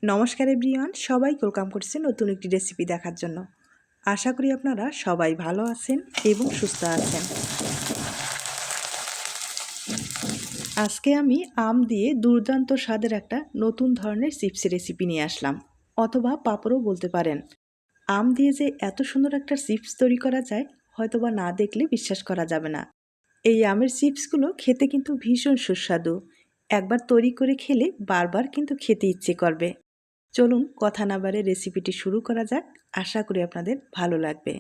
নমস্কার এভরিওয়ান, সবাইকে ওয়েলকাম করছি নতুন একটি রেসিপি দেখার জন্য। আশা করি আপনারা সবাই ভালো আছেন এবং সুস্থ আছেন। আজকে আমি আম দিয়ে দুর্দান্ত স্বাদের একটা নতুন ধরনের চিপস রেসিপি নিয়ে আসলাম, অথবা পাঁপড়ও বলতে পারেন। আম দিয়ে যে এত সুন্দর একটা চিপস তৈরি করা যায়, হয়তোবা না দেখলে বিশ্বাস করা যাবে না। এই আমের চিপসগুলো খেতে কিন্তু ভীষণ সুস্বাদু। একবার তৈরি করে খেলে বারবার কিন্তু খেতে ইচ্ছে করবে। চলুন কথা না বাড়ে রেসিপিটি শুরু করা যাক। আশা করি আপনাদের ভালো লাগবে।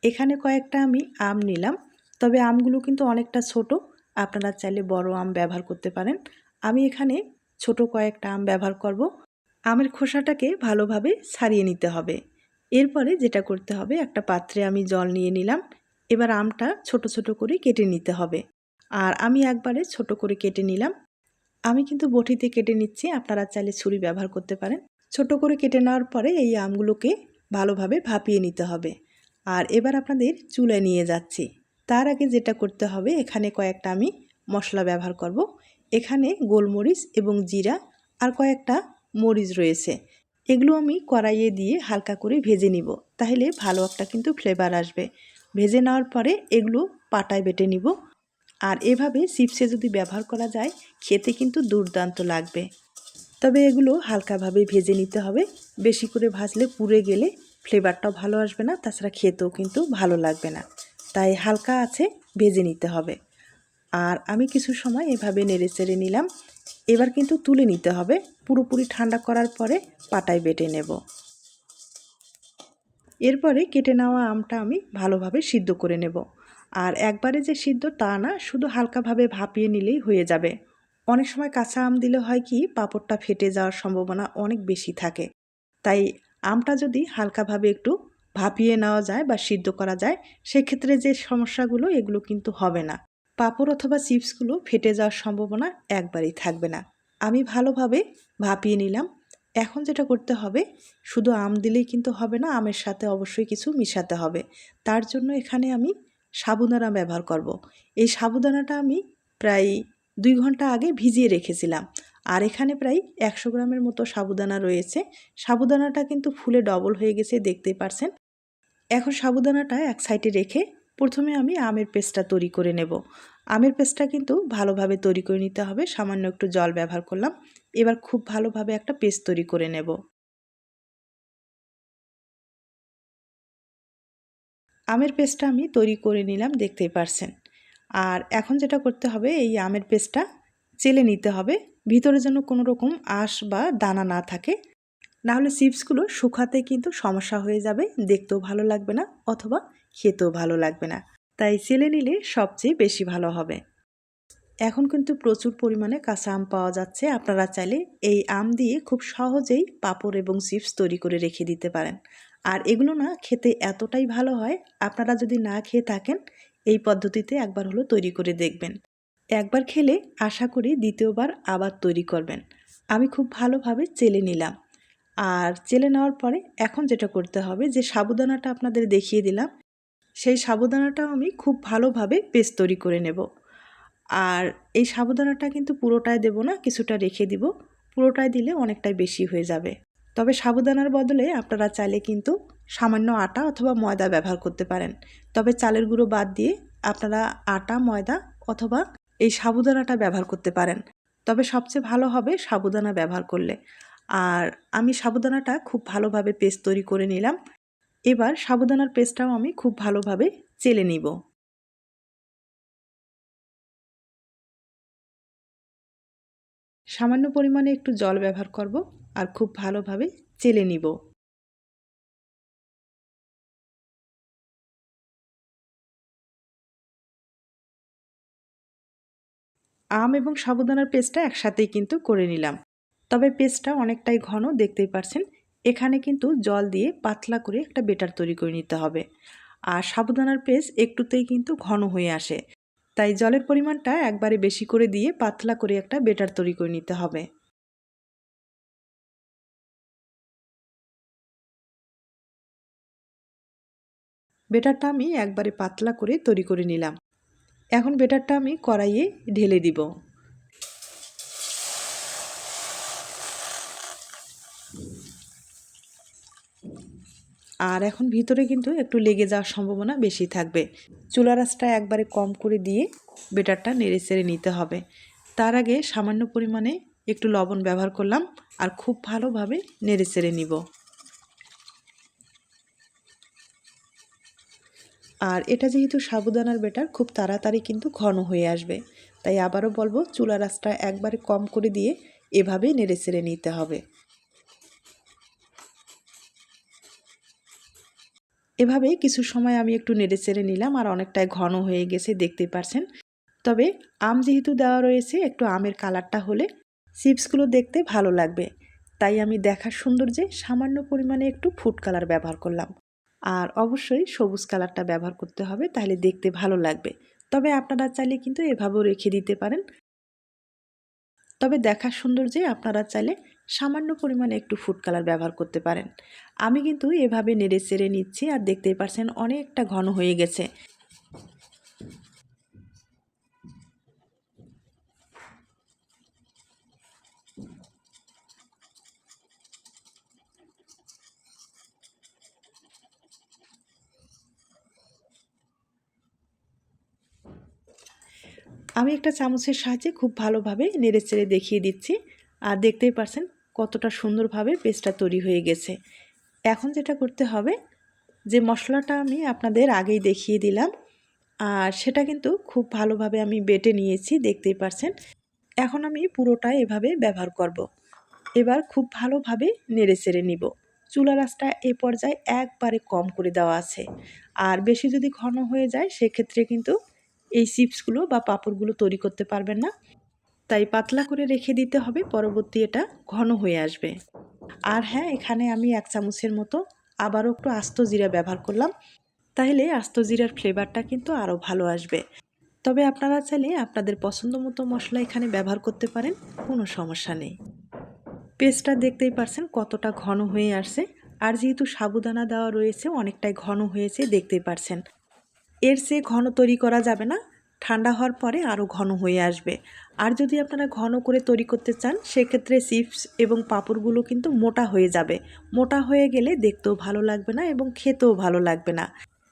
এখানে কয়েকটা আমি আম নিলাম, তবে আমগুলো কিন্তু অনেকটা ছোট। আপনারা চাইলে বড় আম ব্যবহার করতে পারেন। আমি এখানে ছোট কয়েকটা আম ব্যবহার করব। আমের খোসাটাকে ভালোভাবে ছাড়িয়ে নিতে হবে। এরপরে যেটা করতে হবে, একটা পাত্রে আমি জল নিয়ে নিলাম। এবার আমটা ছোট ছোট করে কেটে নিতে হবে। আর আমি একবারে ছোট করে কেটে নিলাম। আমি কিন্তু বটিতে কেটে নিচ্ছি, আপনারা চাইলে ছুরি ব্যবহার করতে পারেন। ছোট করে কেটে নেওয়ার পরে এই আমগুলোকে ভালোভাবে ভাপিয়ে নিতে হবে। আর এবার আপনাদের চুলায় নিয়ে যাচ্ছি। তার আগে যেটা করতে হবে, এখানে কয়েকটা আমি মশলা ব্যবহার করব। এখানে গোলমরিচ এবং জিরা আর কয়েকটা মরিচ রয়েছে। এগুলো আমি কড়াইয়ে দিয়ে হালকা করে ভেজে নিব, তাহলে ভালো একটা কিন্তু ফ্লেভার আসবে। ভেজে নেওয়ার পরে এগুলো পাটায় বেটে নিব। আর এভাবে চিপসে যদি ব্যবহার করা যায়, খেতে কিন্তু দুর্দান্ত লাগবে। তবে এগুলো হালকাভাবে ভেজে নিতে হবে। বেশি করে ভাজলে পুড়ে গেলে ফ্লেভারটাও ভালো আসবে না, তাছাড়া খেতেও কিন্তু ভালো লাগবে না। তাই হালকা আছে ভেজে নিতে হবে। আর আমি কিছু সময় এভাবে নেড়ে চেড়ে নিলাম। এবার কিন্তু তুলে নিতে হবে। পুরোপুরি ঠান্ডা করার পরে পাটায় বেটে নেব। এরপরে কেটে নেওয়া আমটা আমি ভালোভাবে সিদ্ধ করে নেব। আর একবারে যে সিদ্ধ তা না, শুধু হালকাভাবে ভাপিয়ে নিলেই হয়ে যাবে। অনেক সময় কাঁচা আম দিলে হয় কি, পাঁপড়টা ফেটে যাওয়ার সম্ভাবনা অনেক বেশি থাকে। তাই আমটা যদি হালকাভাবে একটু ভাপিয়ে নেওয়া যায় বা সিদ্ধ করা যায়, সেক্ষেত্রে যে সমস্যাগুলো এগুলো কিন্তু হবে না। পাঁপড় অথবা চিপসগুলো ফেটে যাওয়ার সম্ভাবনা একবারেই থাকবে না। আমি ভালোভাবে ভাপিয়ে নিলাম। এখন যেটা করতে হবে, শুধু আম দিলেই কিন্তু হবে না, আমের সাথে অবশ্যই কিছু মিশাতে হবে। তার জন্য এখানে আমি সাবুদানা ব্যবহার করব। এই সাবুদানাটা আমি প্রায় 2 ঘন্টা আগে ভিজিয়ে রেখেছিলাম। আর এখানে প্রায় 100 গ্রামের মতো সাবুদানা রয়েছে। সাবুদানাটা কিন্তু ফুলে ডবল হয়ে গেছে, দেখতেই পারছেন। এখন সাবুদানাটা এক সাইডে রেখে প্রথমে আমি আমের পেস্টটা তৈরি করে নেব। আমের পেস্টটা কিন্তু ভালোভাবে তৈরি করে নিতে হবে। সামান্য একটু জল ব্যবহার করলাম। এবার খুব ভালোভাবে একটা পেস্ট তৈরি করে নেব। আমের পেস্টটা আমি তৈরি করে নিলাম, দেখতেই পারছেন। আর এখন যেটা করতে হবে, এই আমের পেস্টটা চেলে নিতে হবে, ভিতরে যেন কোনো রকম আঁশ বা দানা না থাকে। নাহলে চিপসগুলো শুকাতে কিন্তু সমস্যা হয়ে যাবে, দেখতেও ভালো লাগবে না, অথবা খেতেও ভালো লাগবে না। তাই চেলে নিলে সবচেয়ে বেশি ভালো হবে। এখন কিন্তু প্রচুর পরিমাণে কাঁচা আম পাওয়া যাচ্ছে। আপনারা চাইলে এই আম দিয়ে খুব সহজেই পাঁপড় এবং চিপস তৈরি করে রেখে দিতে পারেন। আর এগুলো না খেতে এতটাই ভালো হয়, আপনারা যদি না খেয়ে থাকেন, এই পদ্ধতিতে একবার হলো তৈরি করে দেখবেন। একবার খেলে আশা করি দ্বিতীয়বার আবার তৈরি করবেন। আমি খুব ভালোভাবে চেলে নিলাম। আর চেলে নেওয়ার পরে এখন যেটা করতে হবে, যে সাবুদানাটা আপনাদের দেখিয়ে দিলাম, সেই সাবুদানাটাও আমি খুব ভালোভাবে পেস্ট তৈরি করে নেব। আর এই সাবুদানাটা কিন্তু পুরোটাই দেব না, কিছুটা রেখে দিব। পুরোটাই দিলে অনেকটাই বেশি হয়ে যাবে। তবে সাবুদানার বদলে আপনারা চাইলে কিন্তু সামান্য আটা অথবা ময়দা ব্যবহার করতে পারেন। তবে চালের গুঁড়ো বাদ দিয়ে আপনারা আটা, ময়দা অথবা এই সাবুদানাটা ব্যবহার করতে পারেন। তবে সবচেয়ে ভালো হবে সাবুদানা ব্যবহার করলে। আর আমি সাবুদানাটা খুব ভালোভাবে পেস্ট তৈরি করে নিলাম। এবার সাবুদানার পেস্টটাও আমি খুব ভালোভাবে চেলে নিব। সামান্য পরিমাণে একটু জল ব্যবহার করব আর খুব ভালোভাবে চেলে নিব। আম এবং সাবুদানার পেস্টটা একসাথেই কিন্তু করে নিলাম। তবে পেস্টটা অনেকটাই ঘন, দেখতেই পারছেন। এখানে কিন্তু জল দিয়ে পাতলা করে একটা বেটার তৈরি করে নিতে হবে। আর সাবুদানার পেস্ট একটুতেই কিন্তু ঘন হয়ে আসে। তাই জলের পরিমাণটা একবারে বেশি করে দিয়ে পাতলা করে একটা বেটার তৈরি করে নিতে হবে। বেটারটা আমি একবারে পাতলা করে তৈরি করে নিলাম। এখন বেটারটা আমি কড়াইয়ে ঢেলে দিব। আর এখন ভিতরে কিন্তু একটু লেগে যাওয়ার সম্ভাবনা বেশি থাকবে। চুলার আঁচটা একবারে কম করে দিয়ে বেটারটা নেড়েচেড়ে নিতে হবে। তার আগে সামান্য পরিমাণে একটু লবণ ব্যবহার করলাম আর খুব ভালোভাবে নেড়েচেড়ে নিব। আর এটা যেহেতু সাবুদানার বেটার খুব তাড়াতাড়ি কিন্তু ঘন হয়ে আসবে, তাই আবারও বলবো চুলার আঁচটা একবারে কম করে দিয়ে এভাবে নেড়েচেড়ে নিতে হবে। এভাবে কিছু সময় আমি একটু নেড়েচেড়ে নিলাম আর অনেকটাই ঘন হয়ে গেছে, দেখতেই পারছেন। তবে আম যেহেতু দেওয়া রয়েছে, একটু আমের কালারটা হলে চিপসগুলো দেখতে ভালো লাগবে। তাই আমি দেখার সৌন্দর্যে সামান্য পরিমাণে একটু ফুড কালার ব্যবহার করলাম। আর অবশ্যই সবুজ কালারটা ব্যবহার করতে হবে, তাহলে দেখতে ভালো লাগবে। তবে আপনারা চাইলে কিন্তু এভাবেও রেখে দিতে পারেন। তবে দেখার সৌন্দর্যে আপনারা চাইলে সামান্য পরিমাণে একটু ফুড কালার ব্যবহার করতে পারেন। আমি কিন্তু এভাবে নেড়ে চেড়ে নিচ্ছি আর দেখতেই পারছেন অনেকটা ঘন হয়ে গেছে। আমি একটা চামচের সাহায্যে খুব ভালোভাবে নেড়েচেড়ে দেখিয়ে দিচ্ছি। আর দেখতেই পারছেন কতটা সুন্দরভাবে পেস্টটা তৈরি হয়ে গেছে। এখন যেটা করতে হবে, যে মশলাটা আমি আপনাদের আগেই দেখিয়ে দিলাম, আর সেটা কিন্তু খুব ভালোভাবে আমি বেটে নিয়েছি, দেখতেই পারছেন। এখন আমি পুরোটা এভাবে ব্যবহার করব। এবার খুব ভালোভাবে নেড়েচেড়ে নিব। চুলার আঁচটা এ পর্যায়ে একবারে কম করে দেওয়া আছে। আর বেশি যদি ঘন হয়ে যায় সেক্ষেত্রে কিন্তু এই চিপসগুলো বা পাঁপড়গুলো তৈরি করতে পারবেন না। তাই পাতলা করে রেখে দিতে হবে, পরবর্তী এটা ঘন হয়ে আসবে। আর হ্যাঁ, এখানে আমি 1 চামচের মতো আবারও একটু আস্ত জিরা ব্যবহার করলাম। তাহলে আস্ত জিরার ফ্লেভারটা কিন্তু আরও ভালো আসবে। তবে আপনারা চাইলে আপনাদের পছন্দ মতো মশলা এখানে ব্যবহার করতে পারেন, কোনো সমস্যা নেই। পেস্টটা দেখতেই পারছেন কতটা ঘন হয়ে আসছে। আর যেহেতু সাবুদানা দেওয়া রয়েছে অনেকটাই ঘন হয়েছে, দেখতেই পারছেন। এর চেয়ে ঘন তৈরি করা যাবে না, ঠান্ডা হওয়ার পরে আরও ঘন হয়ে আসবে। আর যদি আপনারা ঘন করে তৈরি করতে চান সেক্ষেত্রে চিপস এবং পাঁপড়গুলো কিন্তু মোটা হয়ে যাবে। মোটা হয়ে গেলে দেখতেও ভালো লাগবে না এবং খেতেও ভালো লাগবে না।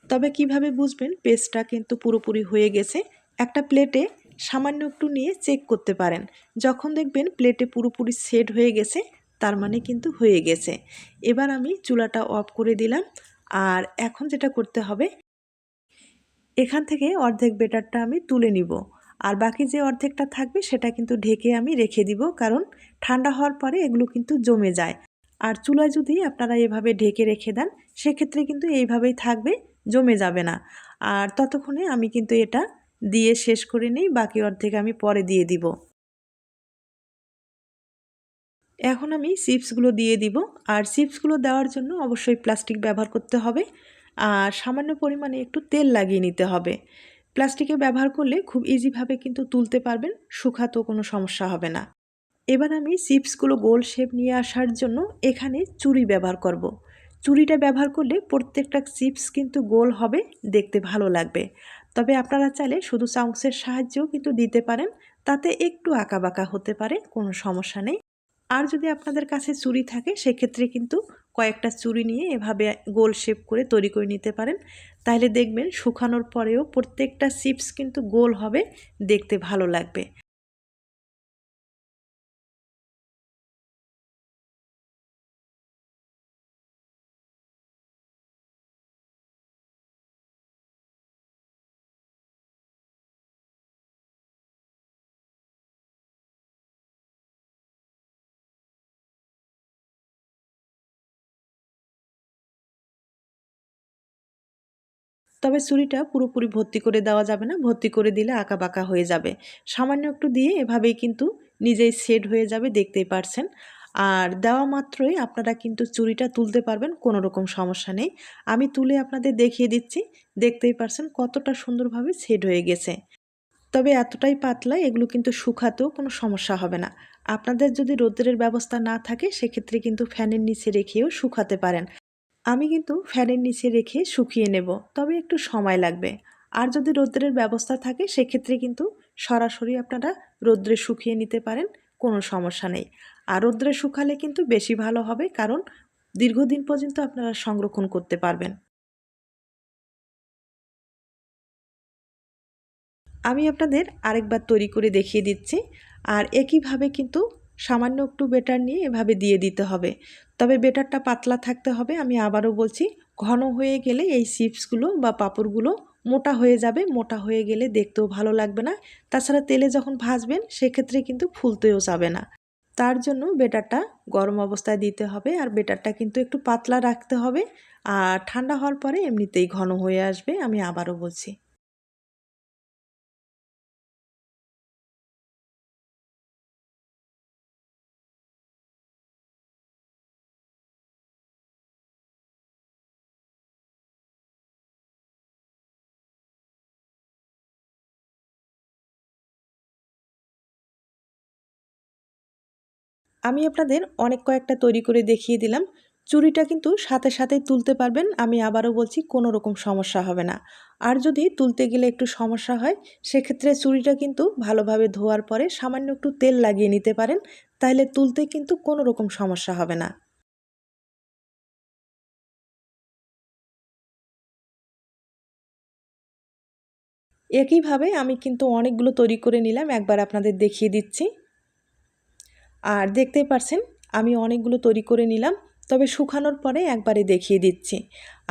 তবে কিভাবে বুঝবেন পেস্টটা কিন্তু পুরোপুরি হয়ে গেছে? একটা প্লেটে সামান্য একটু নিয়ে চেক করতে পারেন। যখন দেখবেন প্লেটে পুরোপুরি সেট হয়ে গেছে, তার মানে কিন্তু হয়ে গেছে। এবার আমি চুলাটা অফ করে দিলাম। আর এখন যেটা করতে হবে, এখান থেকে অর্ধেক বেটারটা আমি তুলে নিব। আর বাকি যে অর্ধেকটা থাকবে সেটা কিন্তু ঢেকে আমি রেখে দিব, কারণ ঠান্ডা হওয়ার পরে এগুলো কিন্তু জমে যায়। আর চুলায় যদি আপনারা এভাবে ঢেকে রেখে দেন সেক্ষেত্রে কিন্তু এইভাবেই থাকবে, জমে যাবে না। আর ততক্ষণে আমি কিন্তু এটা দিয়ে শেষ করে নিই, বাকি অর্ধেক আমি পরে দিয়ে দিব। এখন আমি চিপসগুলো দিয়ে দিব। আর চিপসগুলো দেওয়ার জন্য অবশ্যই প্লাস্টিক ব্যবহার করতে হবে আর সামান্য পরিমাণে একটু তেল লাগিয়ে নিতে হবে। প্লাস্টিকে ব্যবহার করলে খুব ইজিভাবে কিন্তু তুলতে পারবেন, শুকাতেও কোনো সমস্যা হবে না। এবার আমি চিপসগুলো গোল শেপ নিয়ে আসার জন্য এখানে চুরি ব্যবহার করব। চুরিটা ব্যবহার করলে প্রত্যেকটা চিপস কিন্তু গোল হবে, দেখতে ভালো লাগবে। তবে আপনারা চাইলে শুধু চামচের সাহায্যেও কিন্তু দিতে পারেন, তাতে একটু আঁকাবাঁকা হতে পারে, কোনো সমস্যা নেই। আর যদি আপনাদের কাছে চুরি থাকে সেক্ষেত্রে কিন্তু কয়েকটা চুরি নিয়ে এভাবে গোল শেপ করে তৈরি করে নিতে পারেন। তাহলে দেখবেন শুকানোর পরেও প্রত্যেকটা চিপস কিন্তু গোল হবে, দেখতে ভালো লাগবে। তবে ছুরিটা পুরোপুরি ভর্তি করে দেওয়া যাবে না, ভর্তি করে দিলে আঁকাবাঁকা হয়ে যাবে। সামান্য একটু দিয়ে এভাবেই কিন্তু নিজেই সেট হয়ে যাবে, দেখতেই পারছেন। আর দেওয়া মাত্রই আপনারা কিন্তু চুরিটা তুলতে পারবেন, কোনো রকম সমস্যা নেই। আমি তুলে আপনাদের দেখিয়ে দিচ্ছি, দেখতেই পারছেন কতটা সুন্দরভাবে সেট হয়ে গেছে। তবে এতটাই পাতলা, এগুলো কিন্তু শুকাতেও কোনো সমস্যা হবে না। আপনাদের যদি রোদ্রের ব্যবস্থা না থাকে সেক্ষেত্রে কিন্তু ফ্যানের নিচে রেখেও শুকাতে পারেন। আমি কিন্তু ফ্যানের নিচে রেখে শুকিয়ে নেব, তবে একটু সময় লাগবে। আর যদি রৌদ্রের ব্যবস্থা থাকে সেক্ষেত্রে কিন্তু সরাসরি আপনারা রৌদ্রে শুকিয়ে নিতে পারেন, কোনো সমস্যা নেই। আর রৌদ্রে শুকালে কিন্তু বেশি ভালো হবে, কারণ দীর্ঘদিন পর্যন্ত আপনারা সংরক্ষণ করতে পারবেন। আমি আপনাদের আরেকবার তৈরি করে দেখিয়ে দিচ্ছি। আর একইভাবে কিন্তু সামান্য একটু বেটার নিয়ে এভাবে দিয়ে দিতে হবে। তবে বেটারটা পাতলা থাকতে হবে। আমি আবারও বলছি, ঘন হয়ে গেলে এই চিপসগুলো বা পাঁপড়গুলো মোটা হয়ে যাবে। মোটা হয়ে গেলে দেখতেও ভালো লাগবে না। তাছাড়া তেলে যখন ভাজবেন সেক্ষেত্রে কিন্তু ফুলতেও যাবে না। তার জন্য বেটারটা গরম অবস্থায় দিতে হবে। আর বেটারটা কিন্তু একটু পাতলা রাখতে হবে। আর ঠান্ডা হওয়ার পরে এমনিতেই ঘন হয়ে আসবে। আমি আবারও বলছি। আমি আপনাদের অনেক কয়েকটা তৈরি করে দেখিয়ে দিলাম। চুড়িটা কিন্তু সাথে সাথে তুলতে পারবেন। আমি আবারও বলছি, কোনো রকম সমস্যা হবে না। আর যদি তুলতে গেলে একটু সমস্যা হয়, সেক্ষেত্রে চুড়িটা কিন্তু ভালোভাবে ধোয়ার পরে সামান্য একটু তেল লাগিয়ে নিতে পারেন। তাহলে তুলতে কিন্তু কোনো রকম সমস্যা হবে না। একইভাবে আমি কিন্তু অনেকগুলো তৈরি করে নিলাম, একবার আপনাদের দেখিয়ে দিচ্ছি। আর দেখতেই পারছেন আমি অনেকগুলো তৈরি করে নিলাম। তবে শুকানোর পরে একবারে দেখিয়ে দিচ্ছি।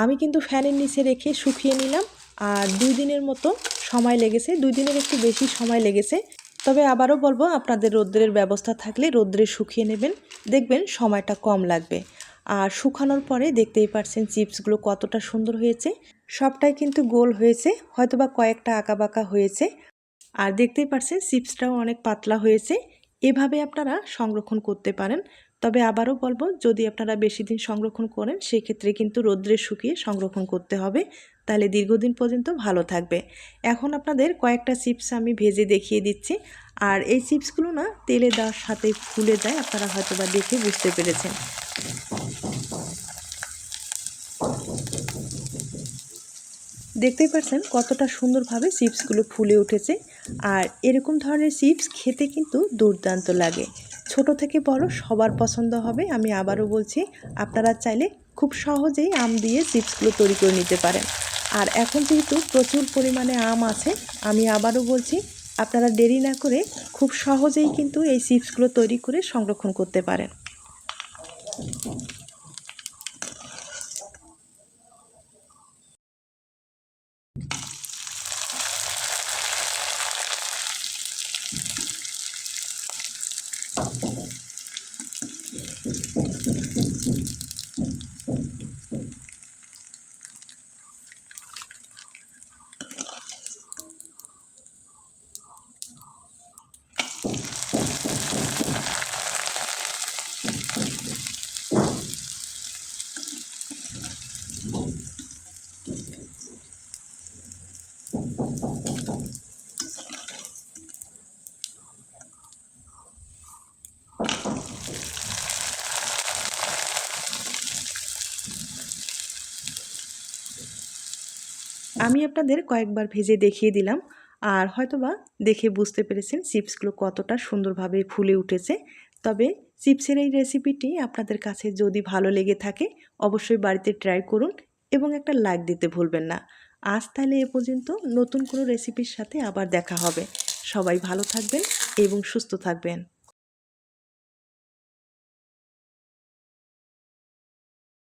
আমি কিন্তু ফ্যানের নিচে রেখে শুকিয়ে নিলাম। আর 2 দিনের মতো সময় লেগেছে, 2 দিনের একটু বেশি সময় লেগেছে। তবে আবারও বলবো, আপনাদের রৌদ্রের ব্যবস্থা থাকলে রৌদ্রে শুকিয়ে নেবেন, দেখবেন সময়টা কম লাগবে। আর শুকানোর পরে দেখতেই পারছেন চিপসগুলো কতটা সুন্দর হয়েছে। সবটাই কিন্তু গোল হয়েছে, হয়তোবা কয়েকটা আঁকাবাঁকা হয়েছে। আর দেখতেই পারছেন চিপসটাও অনেক পাতলা হয়েছে। এভাবে আপনারা সংরক্ষণ করতে পারেন। তবে আবারও বলবো, যদি আপনারা বেশি দিন সংরক্ষণ করেন সেক্ষেত্রে কিন্তু রোদ্রে শুকিয়ে সংরক্ষণ করতে হবে। তাহলে দীর্ঘদিন পর্যন্ত ভালো থাকবে। এখন আপনাদের কয়েকটা চিপস আমি ভেজে দেখিয়ে দিচ্ছি। আর এই চিপসগুলো না তেলে দেওয়ার সাথে ফুলে যায়, আপনারা হয়তোবা দেখে বুঝতে পেরেছেন। দেখতেই পাচ্ছেন কতটা সুন্দরভাবে চিপসগুলো ফুলে উঠেছে। আর এরকম ধরনের চিপস খেতে কিন্তু দুর্দান্ত লাগে। ছোট থেকে বড় সবার পছন্দ হবে। আমি আবারও বলছি, আপনারা চাইলে খুব সহজেই আম দিয়ে চিপসগুলো তৈরি করে নিতে পারেন। আর এখন যেহেতু প্রচুর পরিমাণে আম আছে, আমি আবারও বলছি, আপনারা দেরি না করে খুব সহজেই কিন্তু এই চিপসগুলো তৈরি করে সংরক্ষণ করতে পারেন। আমি আপনাদের কয়েকবার ভেজে দেখিয়ে দিলাম। আর হয়তোবা দেখে বুঝতে পেরেছেন চিপসগুলো কতটা সুন্দরভাবে ফুলে উঠেছে। তবে চিপসের এই রেসিপিটি আপনাদের কাছে যদি ভালো লেগে থাকে, অবশ্যই বাড়িতে ট্রাই করুন এবং একটা লাইক দিতে ভুলবেন না। আজ তাহলে এ পর্যন্ত, নতুন কোনো রেসিপির সাথে আবার দেখা হবে। সবাই ভালো থাকবেন এবং সুস্থ থাকবেন।